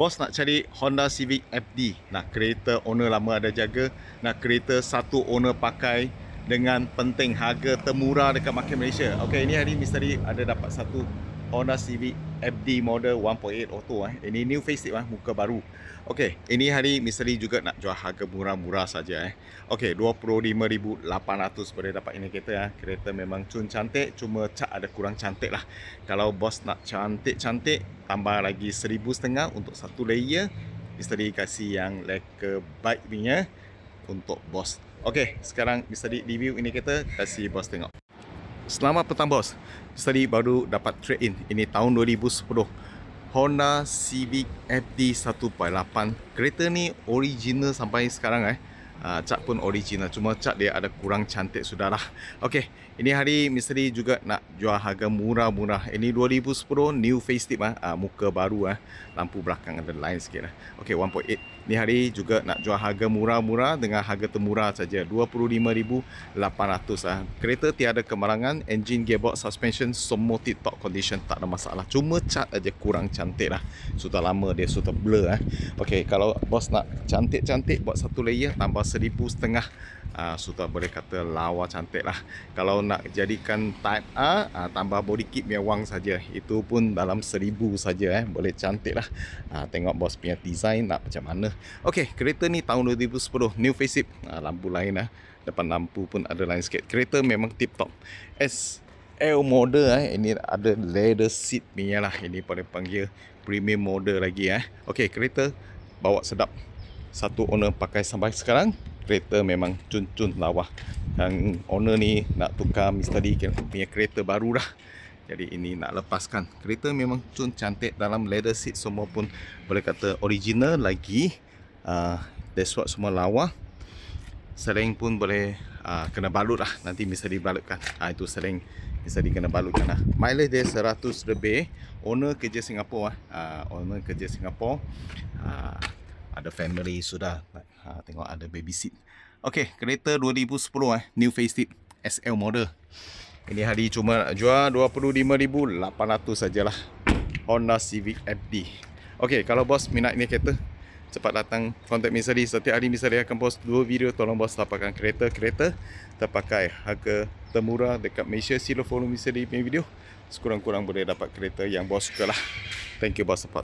Bos nak cari Honda Civic FD. Nak kereta owner lama ada jaga, nak kereta satu owner pakai dengan penting harga termurah dekat market Malaysia. Okey, ini hari misteri ada dapat satu Honda Civic FD model 1.8 auto Ini new facelift muka baru. Okey, ini hari misteri juga nak jual harga murah-murah saja Okey, 25,800 boleh dapat ini kereta Kereta memang cantik, cuma cat ada kurang cantik lah. Kalau bos nak cantik-cantik, tambah lagi 1,500 untuk satu layer. Misteri kasih yang leka baik punya untuk bos. Okey, sekarang misteri review ini kereta, kasih bos tengok. Selamat petang bos. Tadi baru dapat trade in. Ini tahun 2010. Honda Civic FD 1.8. Kereta ni original sampai sekarang cat pun original, cuma cat dia ada kurang cantik sudahlah. Okey, ini hari misteri juga nak jual harga murah-murah. Ini 2010 new facelift muka baru lampu belakang ada line sikit Okey, 1.8. Ini hari juga nak jual harga murah-murah dengan harga termurah saja, 25,800 Kereta tiada kemalangan, engine, gearbox, suspension semua tip top condition, tak ada masalah. Cuma cat aja kurang cantik lah. Sudah lama dia sudah blur Okey, kalau bos nak cantik-cantik buat satu layer tambah 1,500 sudah boleh kata lawa cantik lah. Kalau nak jadikan type A tambah body kit mewang saja, itu pun dalam 1,000 saja boleh cantik lah. Tengok bos punya design nak macam mana. Okey, kereta ni tahun 2010 new facelift, lampu lain depan lampu pun ada lain sikit. Kereta memang tip top. SL model ini ada leather seat punya lah. Ini pada panggil premium model lagi Okey, kereta bawa sedap. Satu owner pakai sampai sekarang. Kereta memang cun-cun lawa. Yang owner ni nak tukar misteri punya kereta baru lah. Jadi ini nak lepaskan. Kereta memang cun cantik, dalam leather seat semua pun boleh kata original lagi. Dashboard semua lawa. Sering pun boleh kena balut lah. Nanti misteri balutkan. Itu sering misteri kena balutkan Mileage dia 100 lebih. Owner kerja Singapura owner kerja Singapura. Ada family sudah. Tengok ada baby seat. Okey, kereta 2010 new facelift SL model. Ini hari cuma nak jual 25,800 sajalah. Honda Civic FD. Okey, kalau bos minat ini kereta, cepat datang kontak misteri. Setiap hari misteri akan post 2 video. Tolong bos dapatkan kereta-kereta terpakai harga termurah dekat Malaysia. Sila follow misteri punya video. Sekurang-kurang boleh dapat kereta yang bos suka lah. Thank you bos support.